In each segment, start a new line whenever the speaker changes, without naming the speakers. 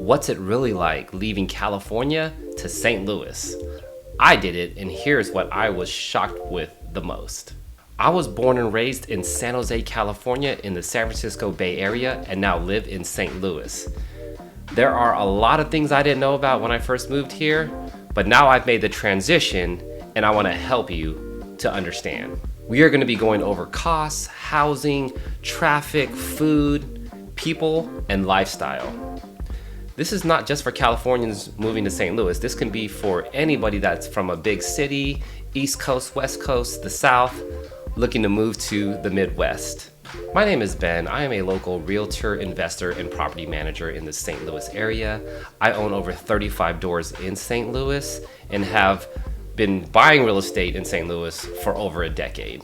What's it really like leaving California to St. Louis? I did it, and here's what I was shocked with the most. I was born and raised in San Jose, California in the San Francisco Bay Area and now live in St. Louis. There are a lot of things I didn't know about when I first moved here, but now I've made the transition and I want to help you to understand. We are going to be going over costs, housing, traffic, food, people, and lifestyle. This is not just for Californians moving to St. Louis. This can be for anybody that's from a big city, East Coast, West Coast, the South, looking to move to the Midwest. My name is Ben. I am a local realtor, investor, and property manager in the St. Louis area. I own over 35 doors in St. Louis and have been buying real estate in St. Louis for over a decade.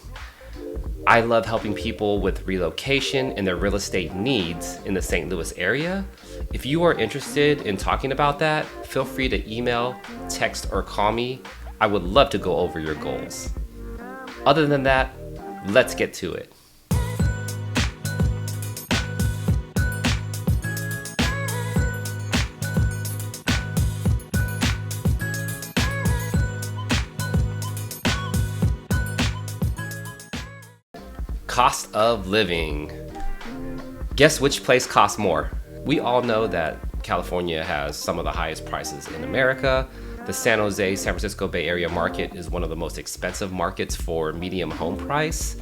I love helping people with relocation and their real estate needs in the St. Louis area. If you are interested in talking about that, feel free to email, text, or call me. I would love to go over your goals. Other than that, let's get to it. Cost of living. Guess which place costs more? We all know that California has some of the highest prices in America. The San Jose, San Francisco Bay Area market is one of the most expensive markets for medium home price.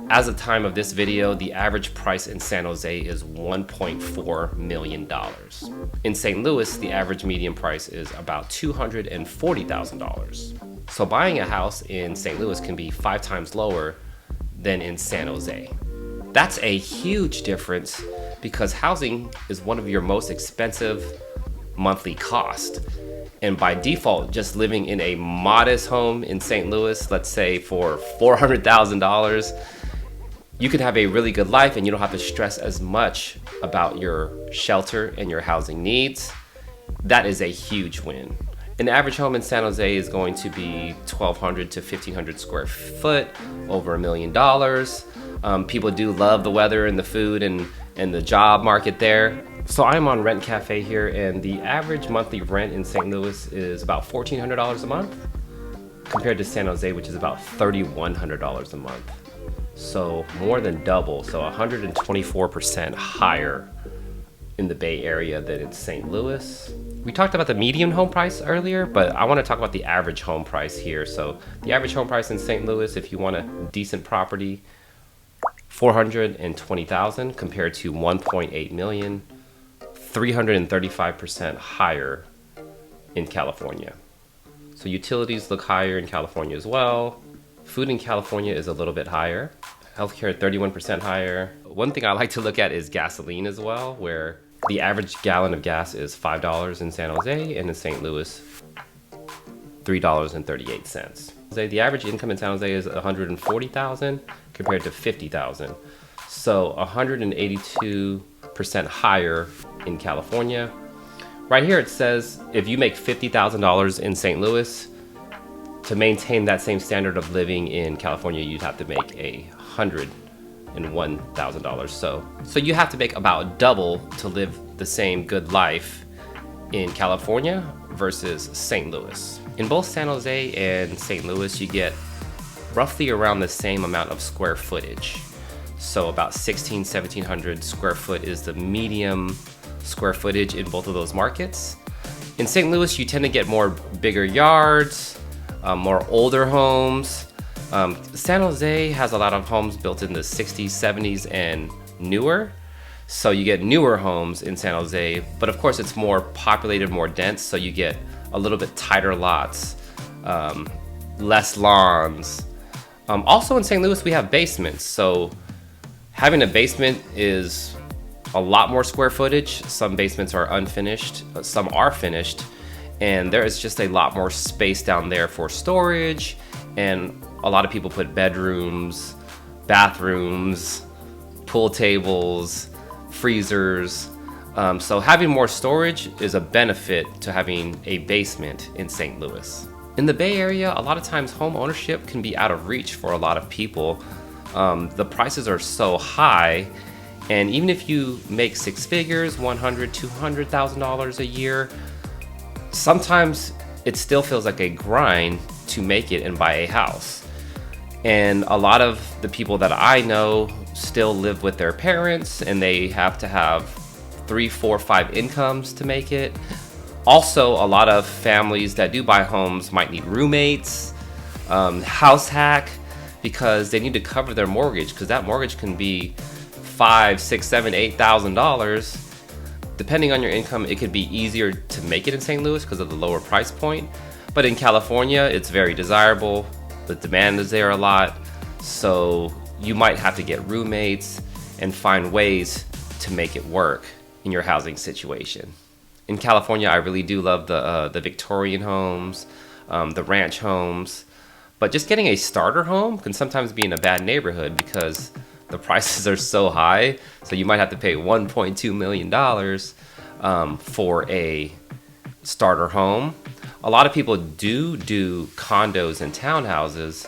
As of the time of this video, the average price in San Jose is $1.4 million. In St. Louis, the average median price is about $240,000. So buying a house in St. Louis can be 5 times lower than in San Jose. That's a huge difference because housing is one of your most expensive monthly costs. And by default, just living in a modest home in St. Louis, let's say for $400,000, you could have a really good life and you don't have to stress as much about your shelter and your housing needs. That is a huge win. An average home in San Jose is going to be 1,200 to 1,500 square foot, over $1 million. People do love the weather and the food and the job market there. So I'm on Rent Cafe here, and the average monthly rent in St. Louis is about $1,400 a month, compared to San Jose, which is about $3,100 a month. So more than double, so 124% higher in the Bay Area than in St. Louis. We talked about the median home price earlier, but I want to talk about the average home price here. So the average home price in St. Louis, if you want a decent property, $420,000 compared to $1.8 million, 335% higher in California. So utilities look higher in California as well. Food in California is a little bit higher. Healthcare, 31% higher. One thing I like to look at is gasoline as well, where the average gallon of gas is $5 in San Jose, and in St. Louis, $3.38. The average income in San Jose is $140,000 compared to $50,000. So 182% higher in California. Right here it says if you make $50,000 in St. Louis, to maintain that same standard of living in California, you'd have to make $101,000. So you have to make about double to live the same good life in California versus St. Louis. In both San Jose and St. Louis, you get roughly around the same amount of square footage. So about 1,700 square foot is the medium square footage in both of those markets. In St. Louis, you tend to get more bigger yards, more older homes. San Jose has a lot of homes built in the 60s, 70s, and newer. So you get newer homes in San Jose, but of course it's more populated, more dense, so you get a little bit tighter lots, less lawns. Also in St. Louis, we have basements. So having a basement is a lot more square footage. Some basements are unfinished, some are finished, and there is just a lot more space down there for storage, and a lot of people put bedrooms, bathrooms, pool tables, freezers. So having more storage is a benefit to having a basement in St. Louis. In the Bay Area, a lot of times home ownership can be out of reach for a lot of people. The prices are so high And even if you make six figures, $100,000, $200,000 a year, sometimes it still feels like a grind to make it and buy a house. And a lot of the people that I know still live with their parents, and they have to have 3, 4, 5 incomes to make it. Also, a lot of families that do buy homes might need roommates, house hack, because they need to cover their mortgage, because that mortgage can be $5,000, $6,000, $7,000, $8,000. Depending on your income, it could be easier to make it in St. Louis because of the lower price point. But in California, it's very desirable. The demand is there a lot. So you might have to get roommates and find ways to make it work in your housing situation. In California, I really do love the Victorian homes, the ranch homes. But just getting a starter home can sometimes be in a bad neighborhood because the prices are so high. So you might have to pay $1.2 million for a starter home. A lot of people do condos and townhouses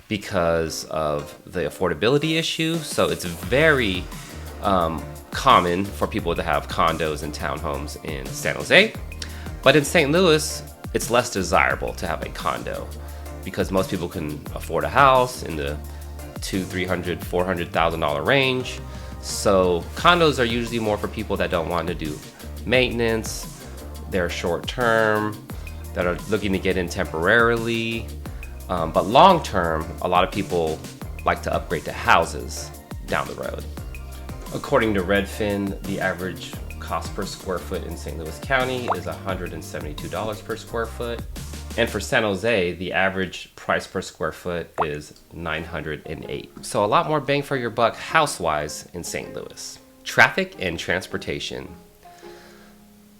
because of the affordability issue. So it's very common for people to have condos and townhomes in San Jose. But in St. Louis, it's less desirable to have a condo because most people can afford a house in the $200,000, $300,000, $400,000 range. So condos are usually more for people that don't want to do maintenance, they're short term, that are looking to get in temporarily. But long term, a lot of people like to upgrade to houses down the road. According to Redfin, the average cost per square foot in St. Louis County is $172 per square foot. And for San Jose, the average price per square foot is $908. So a lot more bang for your buck house-wise in St. Louis. Traffic and transportation.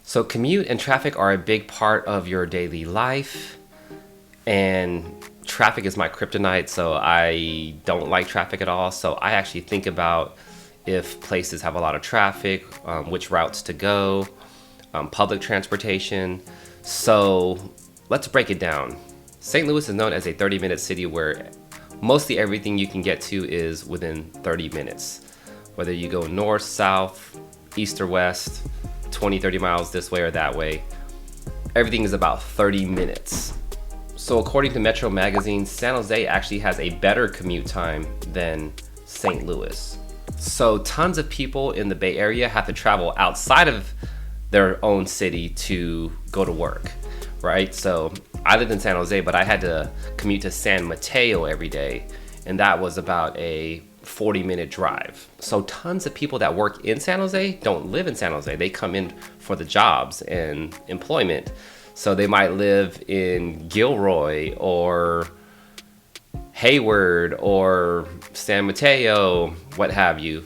So commute and traffic are a big part of your daily life, and traffic is my kryptonite, so I don't like traffic at all. So I actually think about if places have a lot of traffic, which routes to go, public transportation. So let's break it down. St. Louis is known as a 30-minute city where mostly everything you can get to is within 30 minutes. Whether you go north, south, east or west, 20, 30 miles this way or that way, everything is about 30 minutes. So according to Metro Magazine, San Jose actually has a better commute time than St. Louis. So tons of people in the Bay Area have to travel outside of their own city to go to work, right? So I lived in San Jose, but I had to commute to San Mateo every day, and that was about a 40-minute drive. So tons of people that work in San Jose don't live in San Jose. They come in for the jobs and employment. So they might live in Gilroy or Hayward or San Mateo, what have you.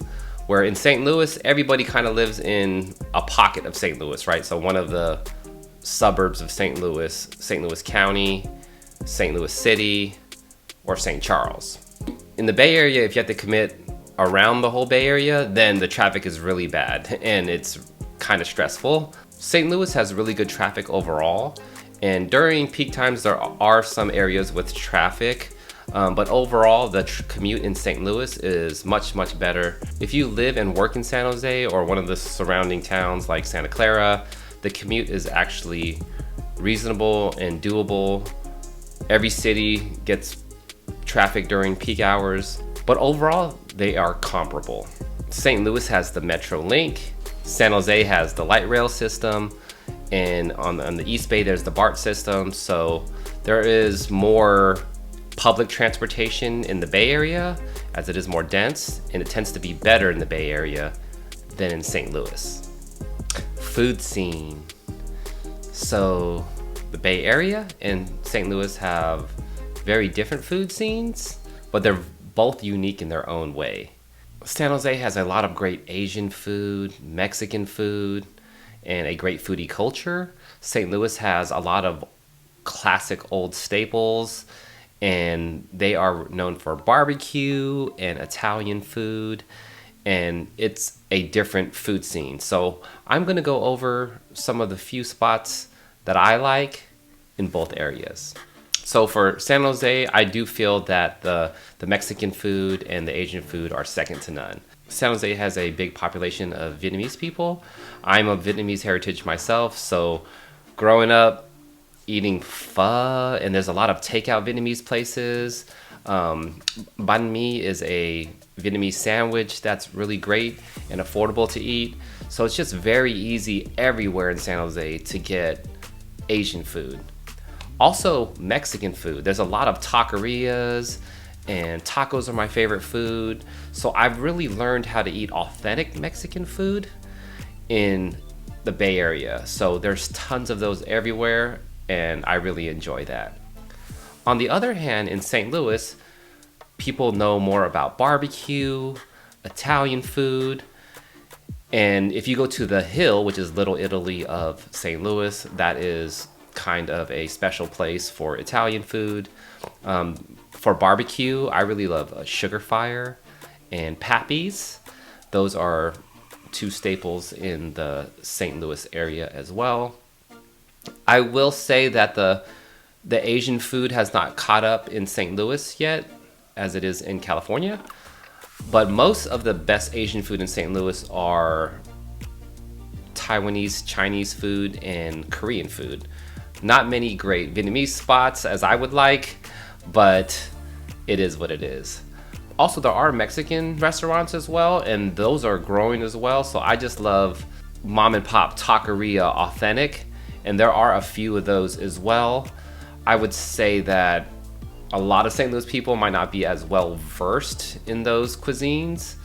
Where in St. Louis, everybody kind of lives in a pocket of St. Louis, right? So one of the suburbs of St. Louis County, St. Louis City, or St. Charles. In the Bay Area, if you have to commit around the whole Bay Area, then the traffic is really bad and it's kind of stressful. St. Louis has really good traffic overall, and during peak times there are some areas with traffic, but overall the commute in St. Louis is much better. If you live and work in San Jose or one of the surrounding towns like Santa Clara, the commute is actually reasonable and doable. Every city gets traffic during peak hours, but overall they are comparable. St. Louis has the Metro Link, San Jose has the light rail system, and on the East Bay there's the BART system. So there is more public transportation in the Bay Area as it is more dense, and it tends to be better in the Bay Area than in St. Louis. Food scene. So the Bay Area and St. Louis have very different food scenes, but they're both unique in their own way. San Jose has a lot of great Asian food, Mexican food, and a great foodie culture. St. Louis has a lot of classic old staples, and they are known for barbecue and Italian food, and it's a different food scene. So I'm gonna go over some of the few spots that I like in both areas. So for San Jose, I do feel that the Mexican food and the Asian food are second to none. San Jose has a big population of Vietnamese people. I'm of Vietnamese heritage myself, so growing up eating pho, and there's a lot of takeout Vietnamese places. Banh mi is a Vietnamese sandwich that's really great and affordable to eat. So it's just very easy everywhere in San Jose to get Asian food. Also, Mexican food. There's a lot of taquerias, and tacos are my favorite food. So I've really learned how to eat authentic Mexican food in the Bay Area. So there's tons of those everywhere, and I really enjoy that. On the other hand, in St. Louis, people know more about barbecue, Italian food, and if you go to the Hill, which is Little Italy of St. Louis, that is kind of a special place for Italian food. For barbecue, I really love Sugar Fire and Pappy's. Those are two staples in the St. Louis area as well. I will say that the Asian food has not caught up in St. Louis yet, as it is in California. But most of the best Asian food in St. Louis are Taiwanese, Chinese food, and Korean food. Not many great Vietnamese spots as I would like, but it is what it is. Also, there are Mexican restaurants as well, and those are growing as well. So I just love mom and pop taqueria authentic, and there are a few of those as well. I would say that a lot of St. Louis people might not be as well versed in those cuisines,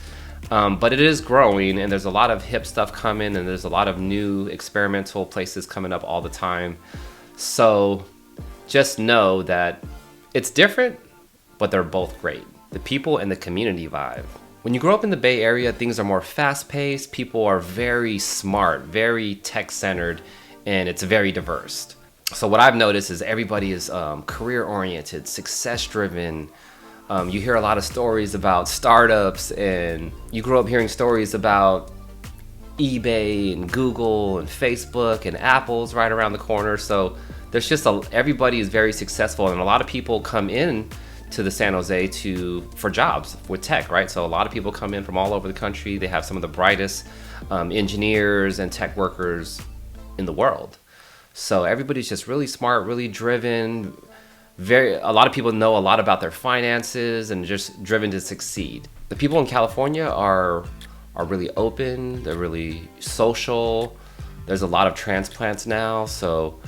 but it is growing, and there's a lot of hip stuff coming, and there's a lot of new experimental places coming up all the time. So just know that it's different, but they're both great. The people and the community vibe. When you grow up in the Bay Area, things are more fast-paced, people are very smart, very tech-centered, and it's very diverse. So what I've noticed is everybody is career-oriented, success-driven. You hear a lot of stories about startups, and you grow up hearing stories about eBay and Google and Facebook and Apple's right around the corner. So there's just everybody is very successful, and a lot of people come in to the San Jose for jobs with tech, right? So a lot of people come in from all over the country. They have some of the brightest engineers and tech workers in the world. So everybody's just really smart, really driven. A lot of people know a lot about their finances and just driven to succeed. The people in California are really open. They're really social. There's a lot of transplants now, so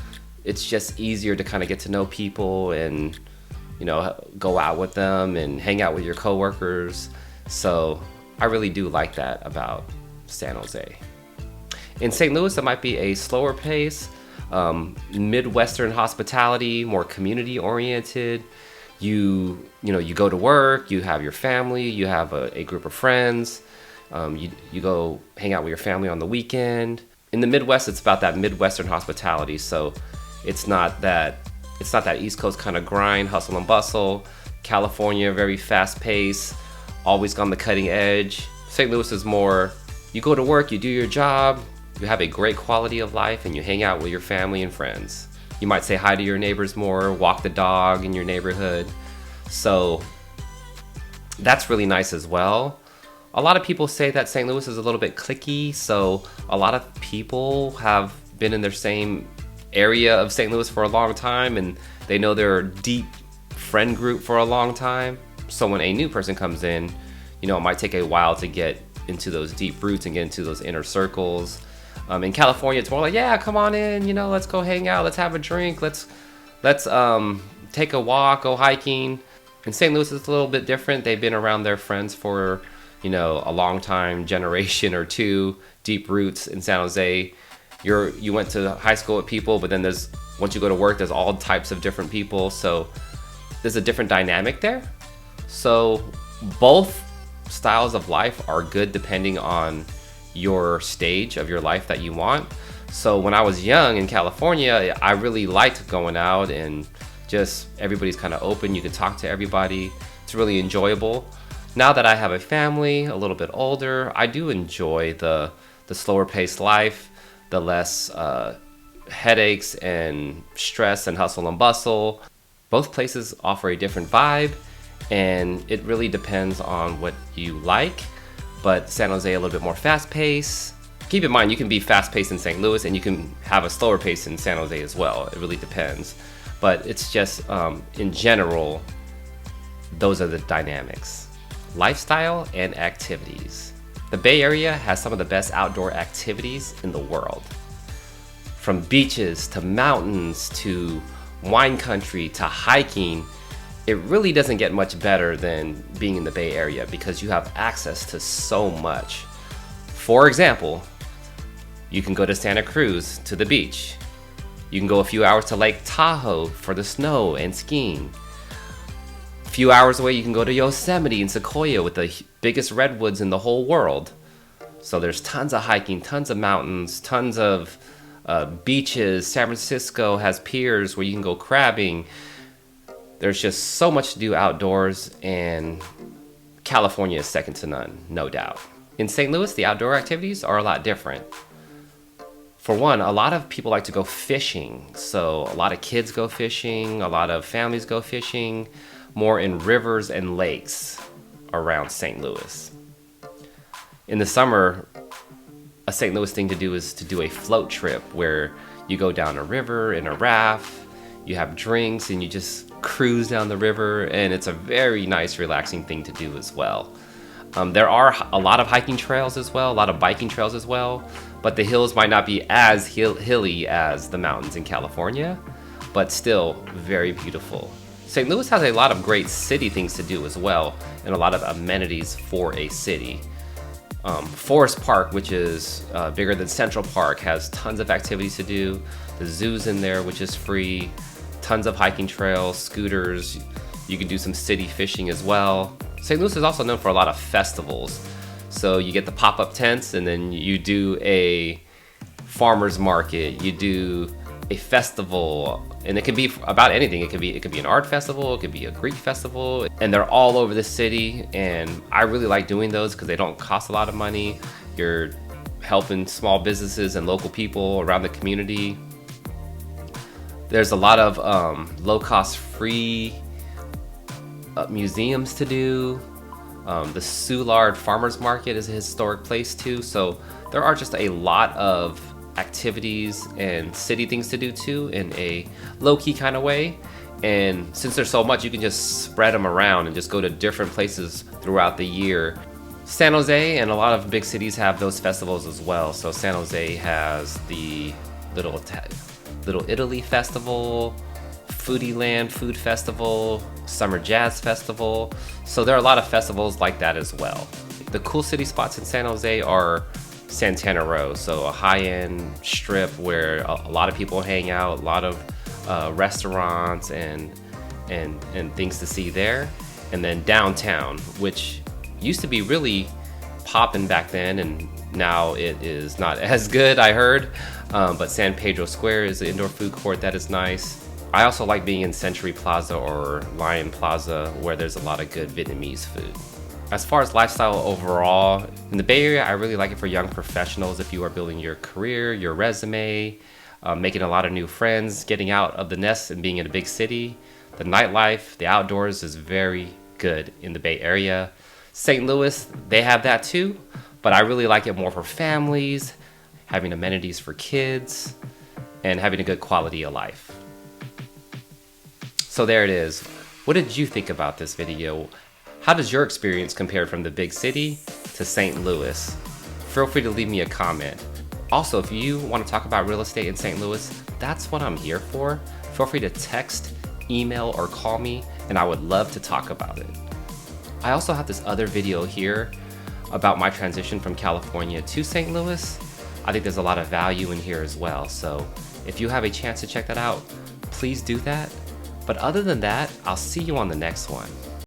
it's just easier to kind of get to know people and, you know, go out with them and hang out with your coworkers. So I really do like that about San Jose. In St. Louis, it might be a slower pace. Midwestern hospitality, more community oriented. You go to work, you have your family, you have a group of friends. You go hang out with your family on the weekend. In the Midwest, it's about that Midwestern hospitality. So it's not that East Coast kind of grind, hustle and bustle. California, very fast paced, always on the cutting edge. St. Louis is more, you go to work, you do your job, you have a great quality of life, and you hang out with your family and friends. You might say hi to your neighbors more, walk the dog in your neighborhood. So that's really nice as well. A lot of people say that St. Louis is a little bit cliquey, so a lot of people have been in their same area of St. Louis for a long time, and they know their deep friend group for a long time. So when a new person comes in, it might take a while to get into those deep roots and get into those inner circles. In California, it's more like, yeah, come on in, let's go hang out, let's have a drink, let's take a walk, go hiking. In St. Louis, it's a little bit different. They've been around their friends for, a long time, generation or two, deep roots in San Jose. You went to high school with people, but then once you go to work, there's all types of different people. So there's a different dynamic there. So both styles of life are good depending on your stage of your life that you want. So when I was young in California, I really liked going out and just everybody's kind of open. You can talk to everybody. It's really enjoyable. Now that I have a family, a little bit older, I do enjoy the slower paced life, the less headaches and stress and hustle and bustle. Both places offer a different vibe, and it really depends on what you like. but San Jose a little bit more fast-paced. Keep in mind, you can be fast-paced in St. Louis and you can have a slower pace in San Jose as well. It really depends. But it's just, in general, those are the dynamics. Lifestyle and activities. The Bay Area has some of the best outdoor activities in the world. From beaches to mountains to wine country to hiking, it really doesn't get much better than being in the Bay Area because you have access to so much. For example, you can go to Santa Cruz to the beach. You can go a few hours to Lake Tahoe for the snow and skiing. A few hours away, you can go to Yosemite and Sequoia with the biggest redwoods in the whole world. So there's tons of hiking, tons of mountains, tons of beaches. San Francisco has piers where you can go crabbing. There's just so much to do outdoors, and California is second to none, no doubt. In St. Louis, the outdoor activities are a lot different. For one, a lot of people like to go fishing. So a lot of kids go fishing, a lot of families go fishing, more in rivers and lakes around St. Louis. In the summer, a St. Louis thing to do is to do a float trip where you go down a river in a raft, you have drinks, and you just cruise down the river, and it's a very nice, relaxing thing to do as well. There are a lot of hiking trails as well, a lot of biking trails as well, but the hills might not be as hilly as the mountains in California, but still very beautiful. St. Louis has a lot of great city things to do as well, and a lot of amenities for a city. Forest Park, which is bigger than Central Park, has tons of activities to do. The zoo's in there, which is free. Tons of hiking trails, scooters. You can do some city fishing as well. St. Louis is also known for a lot of festivals. So you get the pop-up tents, and then you do a farmer's market, you do a festival, and it can be about anything. It could be an art festival, it could be a Greek festival, and they're all over the city, and I really like doing those because they don't cost a lot of money. You're helping small businesses and local people around the community. There's a lot of low-cost free museums to do. The Soulard Farmers Market is a historic place too, so there are just a lot of activities and city things to do too in a low-key kind of way. And since there's so much, you can just spread them around and just go to different places throughout the year. San Jose and a lot of big cities have those festivals as well. So San Jose has the Little Italy Festival, Foodie Land Food Festival, Summer Jazz Festival. So there are a lot of festivals like that as well. The cool city spots in San Jose are Santana Row, so a high-end strip where a lot of people hang out, a lot of restaurants and things to see there. And then downtown, which used to be really poppin' back then, and now it is not as good, I heard. But San Pedro Square is an indoor food court that is nice. I also like being in Century Plaza or Lion Plaza, where there's a lot of good Vietnamese food. As far as lifestyle overall, in the Bay Area, I really like it for young professionals if you are building your career, your resume, making a lot of new friends, getting out of the nest and being in a big city. The nightlife, the outdoors is very good in the Bay Area. St. Louis, they have that too, but I really like it more for families, having amenities for kids, and having a good quality of life. So there it is. What did you think about this video? How does your experience compare from the big city to St. Louis? Feel free to leave me a comment. Also, if you want to talk about real estate in St. Louis, that's what I'm here for. Feel free to text, email, or call me, and I would love to talk about it. I also have this other video here about my transition from California to St. Louis. I think there's a lot of value in here as well. So if you have a chance to check that out, please do that. But other than that, I'll see you on the next one.